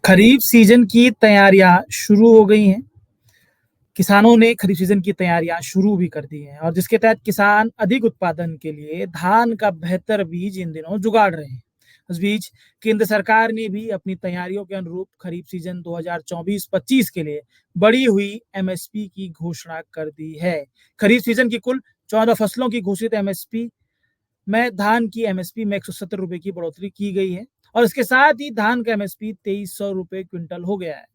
खरीफ season की तैयारियां शुरू हो गई हैं। किसानों ने खरीफ सीजन की तैयारियां शुरू भी कर दी हैं और जिसके तहत किसान अधिक उत्पादन के लिए धान का बेहतर बीज इन दिनों जुगाड़ रहे हैं। इस बीच केंद्र सरकार ने भी अपनी तैयारियों के अनुरूप खरीफ सीजन 2024-25 के लिए बढ़ी हुई एमएसपी की घोषणा कर दी है। खरीफ सीजन की कुल 14 फसलों की घोषित एमएसपी में धान की एमएसपी में 170 रुपए की बढ़ोतरी की गई है और इसके साथ ही धान का एमएसपी 2300 रुपए क्विंटल हो गया है।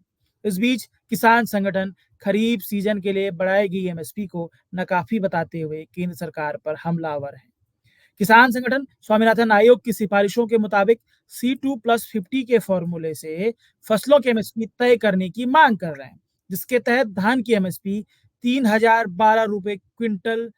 इस बीच किसान संगठन खरीफ सीजन के लिए बढ़ाई गई एमएसपी को नाकाफी बताते हुए केंद्र सरकार पर हमलावर है। किसान संगठन स्वामीनाथन आयोग की सिफारिशों के मुताबिक C2+50 के फॉर्मूले से फसलों की एमएसपी तय करने की मांग कर रहे हैं, जिसके तहत धान की एमएसपी 3012 रुपए क्विंटल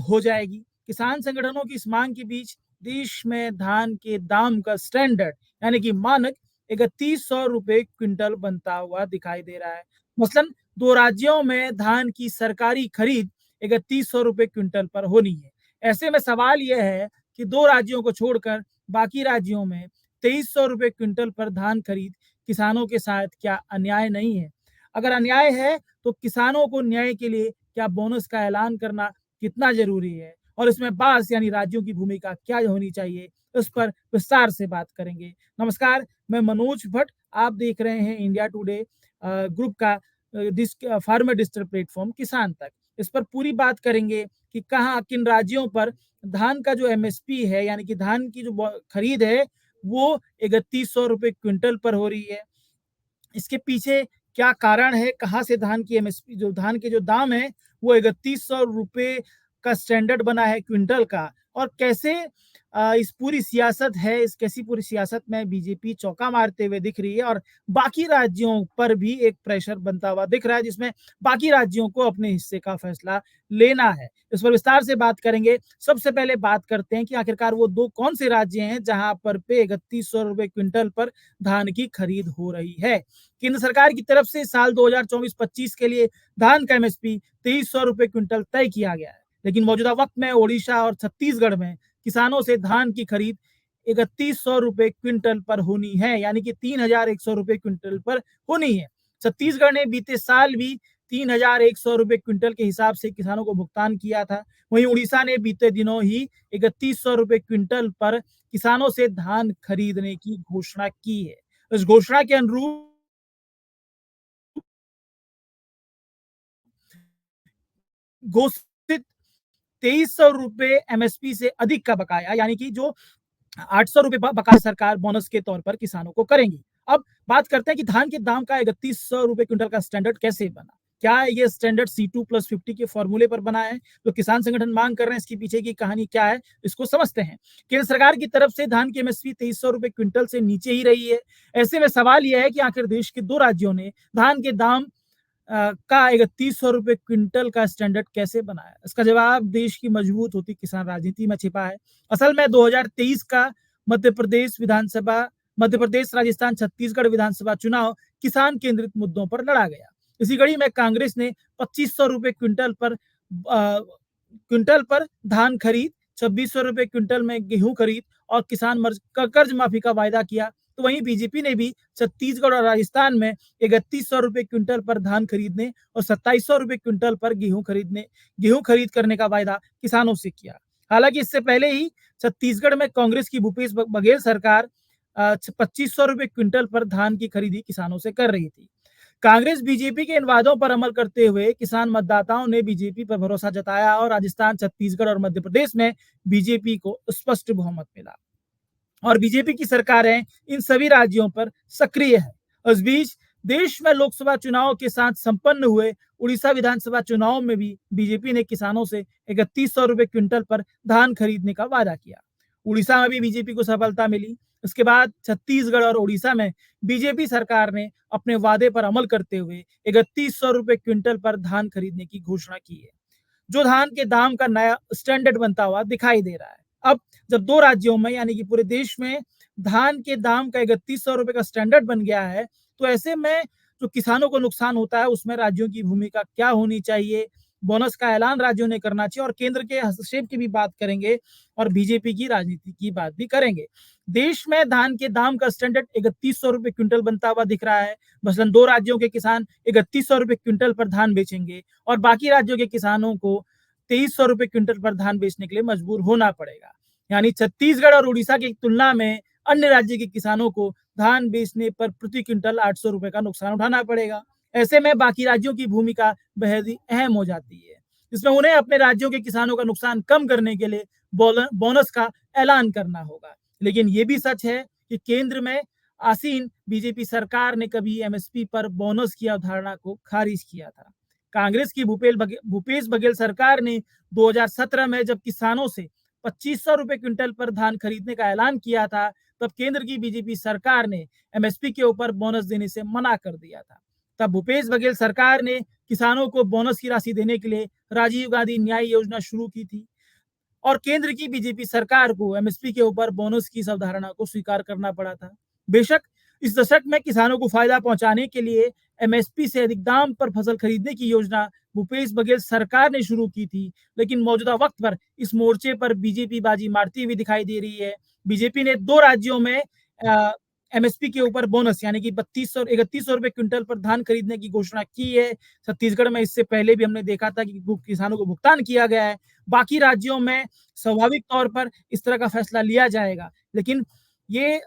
हो जाएगी। किसान संगठनों की इस मांग के बीच देश में धान के दाम का स्टैंडर्ड यानी कि मानक 3100 रुपए क्विंटल बनता हुआ दिखाई दे रहा है। मसलन दो राज्यों में धान की सरकारी खरीद 3100 रुपए क्विंटल पर होनी है। ऐसे में सवाल यह है कि दो राज्यों को छोड़कर बाकी राज्यों में 2300 रुपए क्विंटल पर धान खरीद किसानों के साथ क्या अन्याय नहीं है? अगर अन्याय है तो किसानों को न्याय के लिए क्या बोनस का ऐलान करना कितना जरूरी है और इसमें बास यानी राज्यों की भूमिका क्या होनी चाहिए, इस पर विस्तार से बात करेंगे। नमस्कार, मैं मनोज भट्ट, आप देख रहे हैं इंडिया टुडे ग्रुप का फार्मर डिजिटल प्लेटफॉर्म किसान तक। इस पर पूरी बात करेंगे कि कहाँ किन राज्यों पर धान का जो एमएसपी है यानी कि धान की जो खरीद है वो 3100 रुपए क्विंटल पर हो रही है। इसके पीछे क्या कारण है, कहाँ से धान की एमएसपी जो धान के जो दाम है वो 3100 रुपए का स्टैंडर्ड बना है क्विंटल का, और कैसे इस पूरी सियासत है, इस कैसी पूरी सियासत में बीजेपी चौका मारते हुए दिख रही है और बाकी राज्यों पर भी एक प्रेशर बनता हुआ दिख रहा है जिसमें बाकी राज्यों को अपने हिस्से का फैसला लेना है। इस पर विस्तार से बात करेंगे। सबसे पहले बात करते हैं कि आखिरकार वो दो कौन से राज्य हैं जहां पर पे 3100 रुपए क्विंटल पर धान की खरीद हो रही है। केंद्र सरकार की तरफ से साल 2024-25 के लिए धान का एमएसपी 2300 रुपए क्विंटल तय किया गया है, लेकिन मौजूदा वक्त में ओडिशा और छत्तीसगढ़ में किसानों से धान की खरीद 3100 रुपए क्विंटल पर होनी है, यानी कि 3100 रुपए क्विंटल पर होनी है। छत्तीसगढ़ ने बीते साल भी 3100 रुपए क्विंटल के हिसाब से किसानों को भुगतान किया था। वहीं उड़ीसा ने बीते दिनों ही 3100 रुपए क्विंटल पर किसानों से धान खरीदने की घोषणा की है। इस घोषणा के अनुरूप घोषित 2300 रुपए एमएसपी से अधिक का बकाया यानी कि जो 800 रुपए बकाया सरकार बोनस के तौर पर किसानों को करेंगी। अब बात करते हैं कि धान के दाम का 3100 रुपए क्विंटल का स्टैंडर्ड कैसे बना। क्या ये स्टैंडर्ड C2+50 के फॉर्मूले पर बना है? तो किसान संगठन मांग कर रहे हैं, इसके पीछे की कहानी क्या है, इसको समझते हैं। केंद्र सरकार की तरफ से धान की एमएसपी 2300 रुपए क्विंटल से नीचे ही रही है। ऐसे में सवाल यह है कि आखिर देश के दो राज्यों ने धान के दाम का 3100 रुपए क्विंटल का स्टैंडर्ड कैसे बनाया? इसका जवाब देश की मजबूत होती किसान राजनीति में छिपा है। असल में 2023 का मध्य प्रदेश, राजस्थान, छत्तीसगढ़ विधानसभा चुनाव किसान केंद्रित मुद्दों पर लड़ा गया। इसी कड़ी में कांग्रेस ने 2500 रुपए क्विंटल पर धान खरीद, 2600 रुपए क्विंटल में गेहूं खरीद और किसान कर्ज माफी का वायदा किया। तो वहीं बीजेपी ने भी छत्तीसगढ़ और राजस्थान में 3100 रुपए क्विंटल पर धान खरीदने और 2700 रुपए क्विंटल पर गेहूं खरीद करने का वायदा किसानों से किया। हालांकि इससे पहले ही छत्तीसगढ़ में कांग्रेस की भूपेश बघेल सरकार 2500 रुपए क्विंटल पर धान की खरीदी किसानों से कर रही थी। कांग्रेस बीजेपी के इन वादों पर अमल करते हुए किसान मतदाताओं ने बीजेपी पर भरोसा जताया और राजस्थान, छत्तीसगढ़ और मध्य प्रदेश में बीजेपी को स्पष्ट बहुमत मिला और बीजेपी की सरकारें इन सभी राज्यों पर सक्रिय है। इस बीच देश में लोकसभा चुनाव के साथ संपन्न हुए उड़ीसा विधानसभा चुनाव में भी बीजेपी ने किसानों से 3100 रुपए क्विंटल पर धान खरीदने का वादा किया। उड़ीसा में भी बीजेपी को सफलता मिली। इसके बाद छत्तीसगढ़ और उड़ीसा में बीजेपी सरकार ने अपने वादे पर अमल करते हुए 3100 रुपए क्विंटल पर धान खरीदने की घोषणा की है, जो धान के दाम का नया स्टैंडर्ड बनता हुआ दिखाई दे रहा है। अब जब दो राज्यों में यानी कि पूरे देश में धान के दाम का 3100 रुपए का स्टैंडर्ड बन गया है, तो ऐसे में जो किसानों को नुकसान होता है उसमें राज्यों की भूमिका क्या होनी चाहिए, बोनस का ऐलान राज्यों ने करना चाहिए और केंद्र के हस्तक्षेप की भी बात करेंगे और बीजेपी की राजनीति की बात भी करेंगे। देश में धान के दाम का स्टैंडर्ड 3100 रुपए क्विंटल बनता हुआ दिख रहा है। मसलन 2 राज्यों के किसान 3100 रुपए क्विंटल पर धान बेचेंगे और बाकी राज्यों के किसानों को 2300 रुपए क्विंटल पर धान बेचने के लिए मजबूर होना पड़ेगा। यानी छत्तीसगढ़ और उड़ीसा की तुलना में अन्य राज्य के किसानों को धान बेचने पर प्रति क्विंटल 800 रुपए का नुकसान उठाना पड़ेगा। ऐसे में बाकी राज्यों की भूमिका बेहद ही अहम हो जाती है। इसमें उन्हें अपने राज्यों के किसानों का नुकसान कम करने के लिए बोनस का ऐलान करना होगा। लेकिन ये भी सच है कि केंद्र में आसीन बीजेपी सरकार ने कभी एमएसपी पर बोनस की अवधारणा को खारिज किया था। कांग्रेस की भूपेश बघेल सरकार ने 2017 में जब किसानों से 2500 रुपए क्विंटल पर धान खरीदने का ऐलान किया था, तब केंद्र की बीजेपी सरकार ने एमएसपी के ऊपर बोनस देने से मना कर दिया था। तब भूपेश बघेल सरकार ने किसानों को बोनस की राशि देने के लिए राजीव गांधी न्याय योजना शुरू की थी और केंद्र की बीजेपी सरकार को एमएसपी के ऊपर बोनस की इस अवधारणा को स्वीकार करना पड़ा था। बेशक इस दशक में किसानों को फायदा पहुंचाने के लिए एमएसपी से अधिक दाम पर फसल खरीदने की योजना भूपेश बघेल सरकार ने शुरू की थी, लेकिन मौजूदा वक्त पर इस मोर्चे पर बीजेपी बाजी मारती हुई दिखाई दे रही है। बीजेपी ने 2 राज्यों में एमएसपी के ऊपर बोनस यानी कि 3100 रुपए क्विंटल पर धान खरीदने की घोषणा की है। छत्तीसगढ़ में इससे पहले भी हमने देखा था कि किसानों को भुगतान किया गया है। बाकी राज्यों में स्वाभाविक तौर पर इस तरह का फैसला लिया जाएगा, लेकिन ये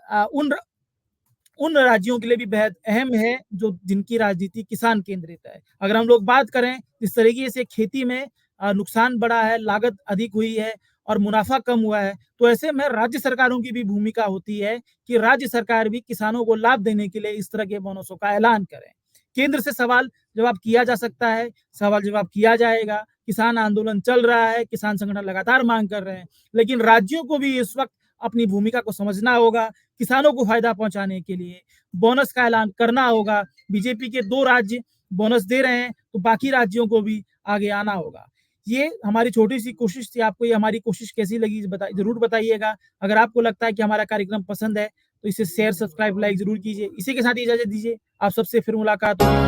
उन राज्यों के लिए भी बेहद अहम है जो जिनकी राजनीति किसान केंद्रित है। अगर हम लोग बात करें जिस तरीके से खेती में नुकसान बढ़ा है, लागत अधिक हुई है और मुनाफा कम हुआ है, तो ऐसे में राज्य सरकारों की भी भूमिका होती है कि राज्य सरकार भी किसानों को लाभ देने के लिए इस तरह के बोनसों का ऐलान करें। केंद्र से सवाल जवाब किया जा सकता है, सवाल जवाब किया जाएगा। किसान आंदोलन चल रहा है, किसान संगठन लगातार मांग कर रहे हैं, लेकिन राज्यों को भी इस वक्त अपनी भूमिका को समझना होगा। किसानों को फायदा पहुंचाने के लिए बोनस का ऐलान करना होगा। बीजेपी के 2 राज्य बोनस दे रहे हैं, तो बाकी राज्यों को भी आगे आना होगा। ये हमारी छोटी-सी कोशिश थी। आपको ये हमारी कोशिश कैसी लगी ज़रूर बताइएगा। अगर आपको लगता है कि हमारा कार्यक्रम पसंद है, तो इसे शेयर, सब्सक्राइब, लाइक ज़रूर कीजिए। इसी के साथ इजाज़त दीजिए। आप सबसे फिर मुलाकात होगी।